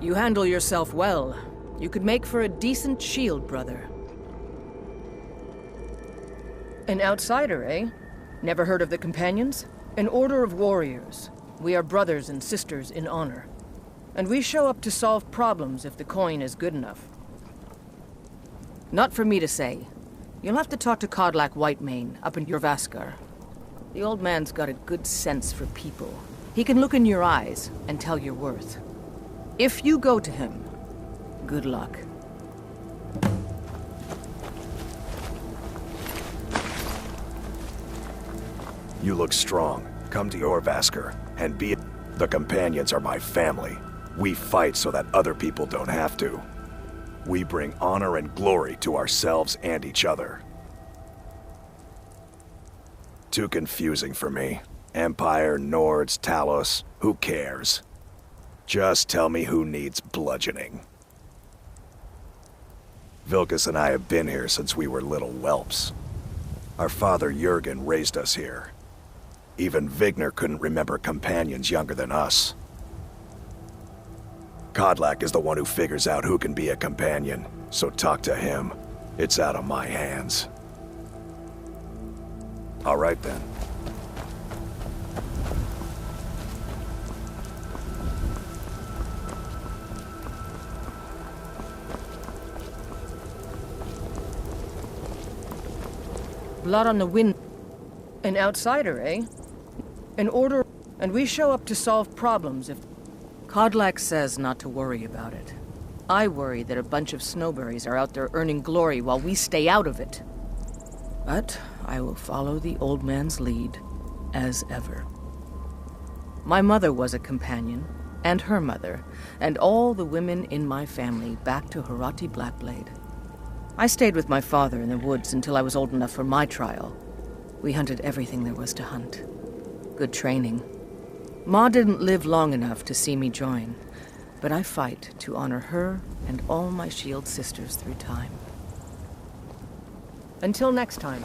You handle yourself well. You could make for a decent shield, brother. An outsider, eh? Never heard of the Companions? An order of warriors. We are brothers and sisters in honor. And we show up to solve problems if the coin is good enough. Not for me to say. You'll have to talk to Kodlak Whitemane up in Jorvaskar. The old man's got a good sense for people. He can look in your eyes and tell your worth. If you go to him, good luck. You look strong. Come to Jorvaskar and be it. The Companions are my family. We fight so that other people don't have to. We bring honor and glory to ourselves and each other. Too confusing for me. Empire, Nords, Talos, who cares? Just tell me who needs bludgeoning. Vilkas and I have been here since we were little whelps. Our father Jurgen raised us here. Even Vigner couldn't remember Companions younger than us. Kodlak is the one who figures out who can be a Companion, so talk to him. It's out of my hands. All right then. Blood on the wind. An outsider, eh? An order, and we show up to solve problems if... Kodlak says not to worry about it. I worry that a bunch of snowberries are out there earning glory while we stay out of it. But I will follow the old man's lead, as ever. My mother was a Companion, and her mother, and all the women in my family back to Harati Blackblade. I stayed with my father in the woods until I was old enough for my trial. We hunted everything there was to hunt. Good training. Ma didn't live long enough to see me join, but I fight to honor her and all my shield sisters through time. Until next time.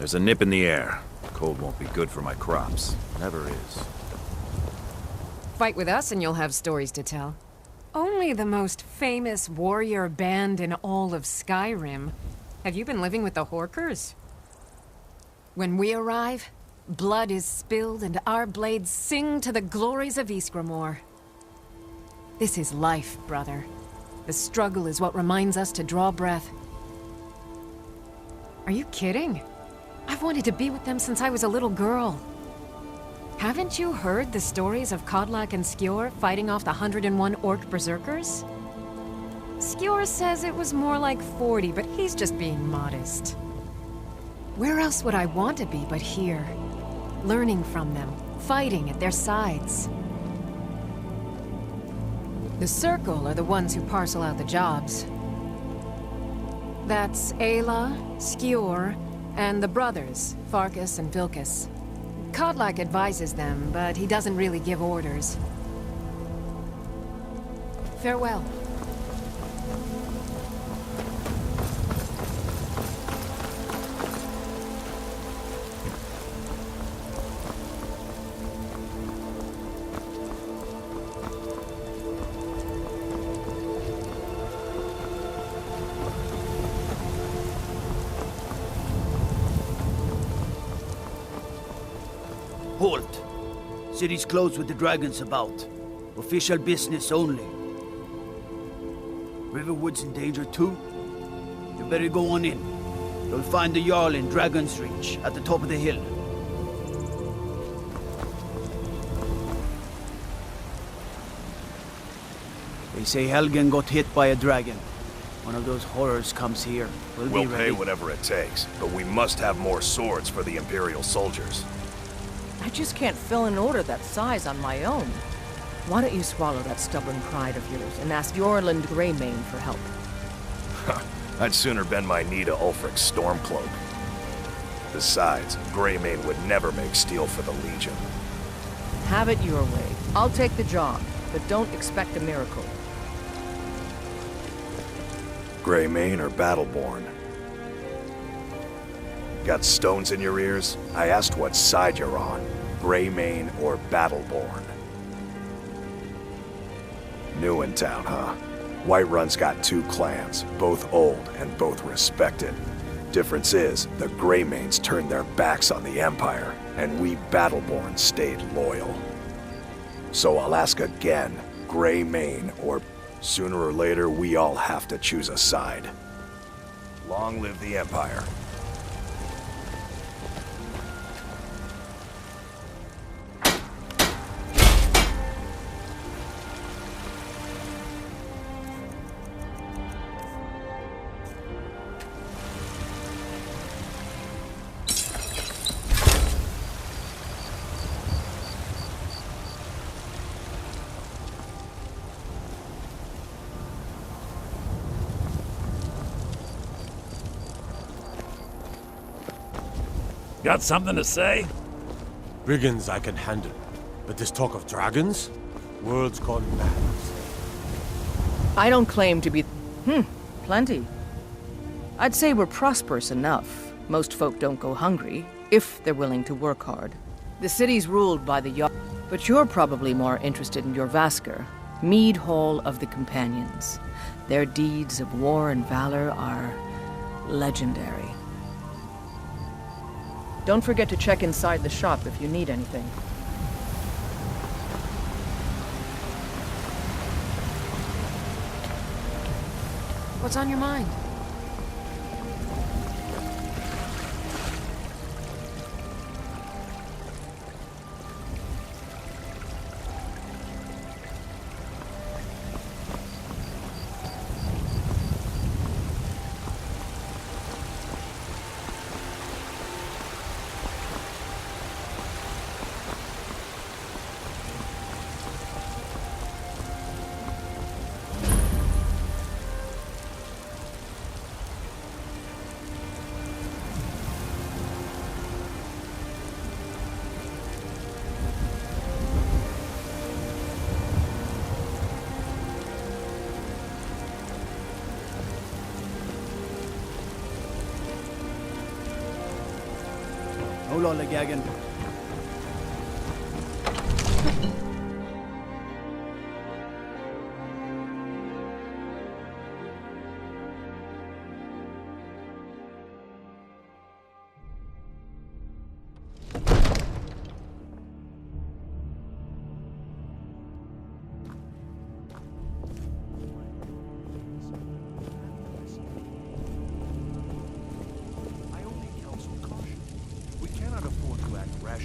There's a nip in the air. Cold won't be good for my crops. Never is. Fight with us and you'll have stories to tell. Only the most famous warrior band in all of Skyrim. Have you been living with the Horkers? When we arrive, blood is spilled and our blades sing to the glories of Ysgramor. This is life, brother. The struggle is what reminds us to draw breath. Are you kidding? I've wanted to be with them since I was a little girl. Haven't you heard the stories of Kodlak and Skjor fighting off the 101 Orc Berserkers? Skjor says it was more like 40, but he's just being modest. Where else would I want to be but here? Learning from them, fighting at their sides. The Circle are the ones who parcel out the jobs. That's Ayla, Skjor, and the brothers, Farkas and Vilkas. Kodlak advises them, but he doesn't really give orders. Farewell. Halt! City's closed with the dragons about. Official business only. Riverwood's in danger too? You better go on in. You'll find the Jarl in Dragon's Reach, at the top of the hill. They say Helgen got hit by a dragon. One of those horrors comes here. We'll pay whatever it takes, but we must have more swords for the Imperial soldiers. I just can't fill an order that size on my own. Why don't you swallow that stubborn pride of yours and ask Jorland Greymane for help? I'd sooner bend my knee to Ulfric's Stormcloak. Besides, Greymane would never make steel for the Legion. Have it your way. I'll take the job. but don't expect a miracle. Greymane or Battleborn? Got stones in your ears? I asked what side you're on. Greymane or Battleborn? New in town, huh? Whiterun's got 2 clans, both old and both respected. Difference is, the Greymanes turned their backs on the Empire, and we Battleborn stayed loyal. So I'll ask again, Greymane or... Sooner or later, we all have to choose a side. Long live the Empire. Got something to say? Brigands I can handle, but this talk of dragons? World's gone mad. I don't claim to be... plenty. I'd say we're prosperous enough. Most folk don't go hungry, if they're willing to work hard. The city's ruled by the Jarl, but you're probably more interested in your Vasker, Mead Hall of the Companions. Their deeds of war and valor are legendary. Don't forget to check inside the shop if you need anything. What's on your mind? Hold on, Gagan.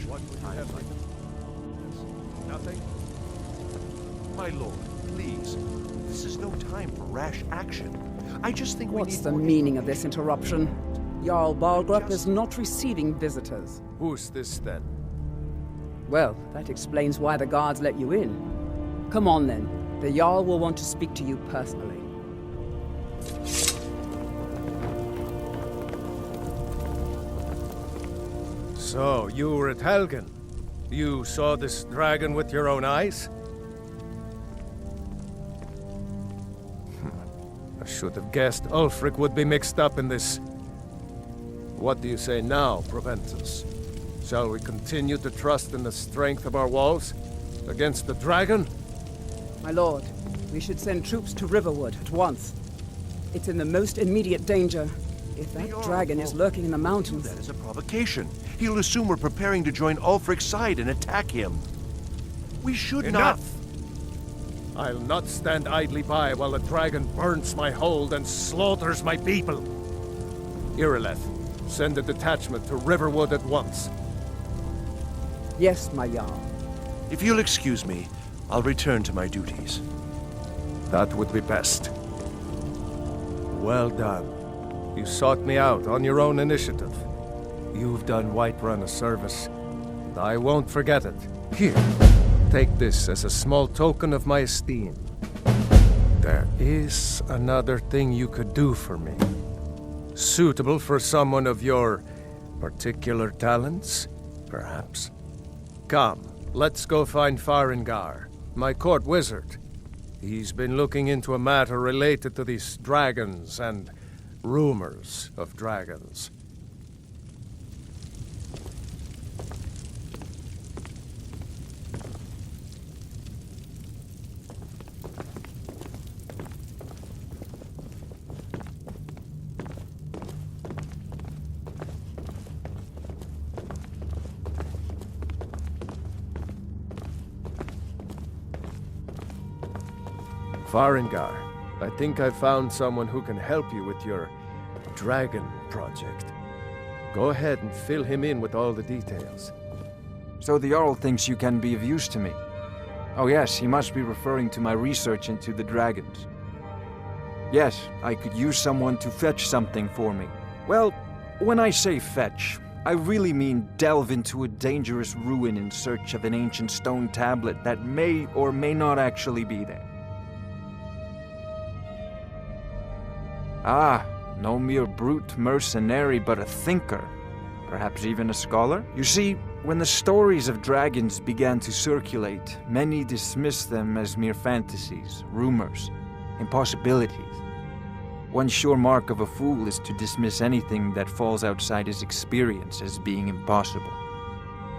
What would you have like? Nothing? My lord, please. This is no time for rash action. I just think What's the meaning of this interruption? Jarl Balgruuf is not receiving visitors. Who's this then? Well, that explains why the guards let you in. Come on then. The Jarl will want to speak to you personally. So, you were at Helgen. You saw this dragon with your own eyes? I should have guessed Ulfric would be mixed up in this. What do you say now, Proventus? Shall we continue to trust in the strength of our walls against the dragon? My lord, we should send troops to Riverwood at once. It's in the most immediate danger. If that dragon is lurking in the mountains... That is a provocation. He'll assume we're preparing to join Ulfric's side and attack him. We should Enough! I'll not stand idly by while the dragon burns my hold and slaughters my people. Irileth, send a detachment to Riverwood at once. Yes, my Jarl. If you'll excuse me, I'll return to my duties. That would be best. Well done. You sought me out on your own initiative. You've done Whiterun a service, and I won't forget it. Here, take this as a small token of my esteem. There is another thing you could do for me. Suitable for someone of your particular talents, perhaps. Come, let's go find Farengar. my court wizard. He's been looking into a matter related to these dragons and rumors of dragons. Farengar, I think I found someone who can help you with your dragon project. Go ahead and fill him in with all the details. So the Jarl thinks you can be of use to me. Oh yes, he must be referring to my research into the dragons. Yes, I could use someone to fetch something for me. Well, when I say fetch, I really mean delve into a dangerous ruin in search of an ancient stone tablet that may or may not actually be there. Ah, no mere brute mercenary, but a thinker. Perhaps even a scholar? You see, when the stories of dragons began to circulate, many dismissed them as mere fantasies, rumors, impossibilities. One sure mark of a fool is to dismiss anything that falls outside his experience as being impossible.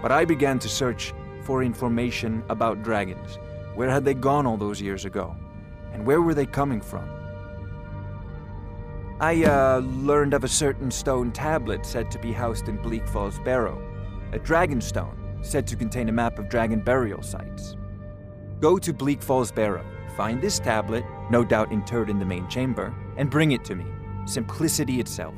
But I began to search for information about dragons. Where had they gone all those years ago? And where were they coming from? I learned of a certain stone tablet said to be housed in Bleak Falls Barrow. A dragon stone, said to contain a map of dragon burial sites. Go to Bleak Falls Barrow, find this tablet, no doubt interred in the main chamber, and bring it to me. Simplicity itself.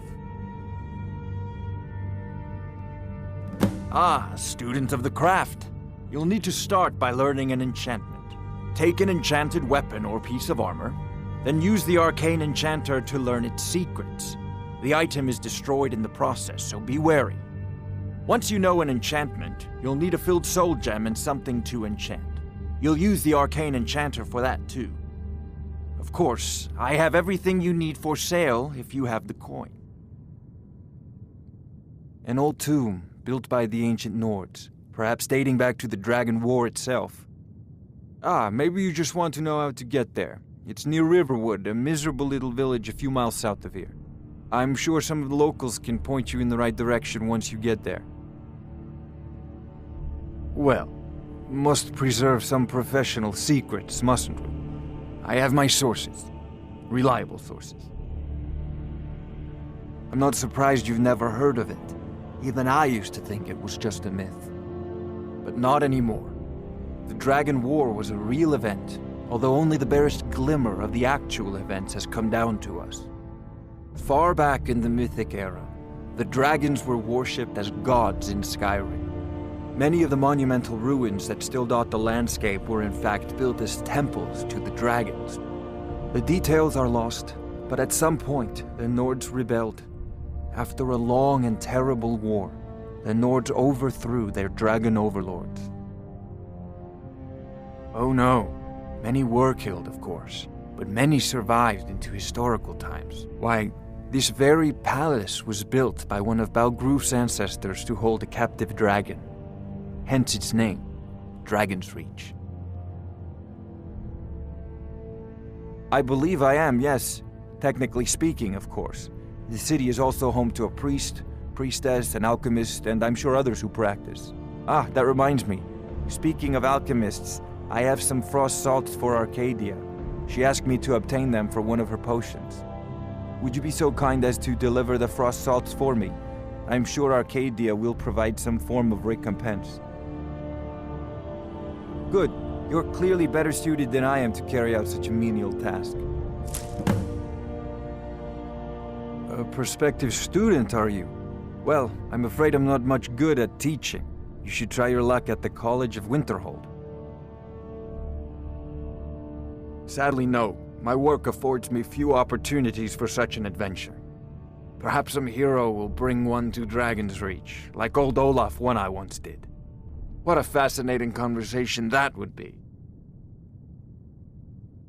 Ah, student of the craft. You'll need to start by learning an enchantment. Take an enchanted weapon or piece of armor, then use the arcane enchanter to learn its secrets. The item is destroyed in the process, so be wary. Once you know an enchantment, you'll need a filled soul gem and something to enchant. You'll use the arcane enchanter for that too. Of course, I have everything you need for sale if you have the coin. An old tomb built by the ancient Nords, perhaps dating back to the Dragon War itself. Ah, maybe you just want to know how to get there. It's near Riverwood, a miserable little village a few miles south of here. I'm sure some of the locals can point you in the right direction once you get there. Well, must preserve some professional secrets, mustn't we? I have my sources. Reliable sources. I'm not surprised you've never heard of it. Even I used to think it was just a myth. But not anymore. The Dragon War was a real event, although only the barest glimmer of the actual events has come down to us. Far back in the Mythic era, the dragons were worshipped as gods in Skyrim. Many of the monumental ruins that still dot the landscape were in fact built as temples to the dragons. The details are lost, but at some point, the Nords rebelled. After a long and terrible war, the Nords overthrew their dragon overlords. Oh no. Many were killed, of course, but many survived into historical times. Why, this very palace was built by one of Balgruuf's ancestors to hold a captive dragon. Hence its name, Dragon's Reach. I believe I am, yes. Technically speaking, of course. The city is also home to a priest, priestess, an alchemist, and I'm sure others who practice. Ah, that reminds me. Speaking of alchemists, I have some frost salts for Arcadia. She asked me to obtain them for one of her potions. Would you be so kind as to deliver the frost salts for me? I'm sure Arcadia will provide some form of recompense. Good. You're clearly better suited than I am to carry out such a menial task. A prospective student, are you? Well, I'm afraid I'm not much good at teaching. You should try your luck at the College of Winterhold. Sadly, no. My work affords me few opportunities for such an adventure. Perhaps some hero will bring one to Dragon's Reach, like old Olaf one I once did. What a fascinating conversation that would be.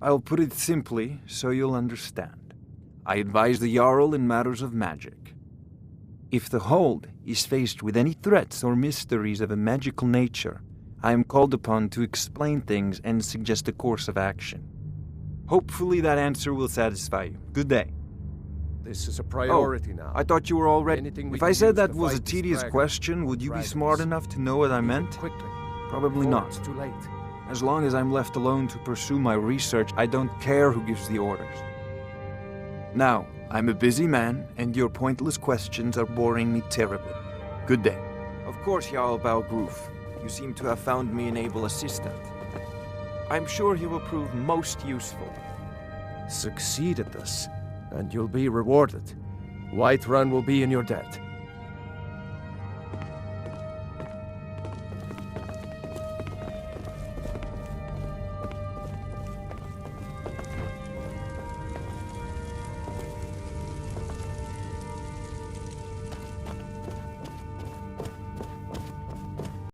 I'll put it simply so you'll understand. I advise the Jarl in matters of magic. If the Hold is faced with any threats or mysteries of a magical nature, I am called upon to explain things and suggest a course of action. Hopefully that answer will satisfy you. Good day. This is a priority now. I thought you were all ready. Anything we If can I said use that to was a fight this tedious dragon, question, would you be dragons. smart enough to know what I meant? Quickly. Probably Before not. It's too late. As long as I'm left alone to pursue my research, I don't care who gives the orders. Now, I'm a busy man, and your pointless questions are boring me terribly. Good day. Of course, Jarl Balgruuf. You seem to have found me an able assistant. I'm sure he will prove most useful. Succeed at this, and you'll be rewarded. Whiterun will be in your debt.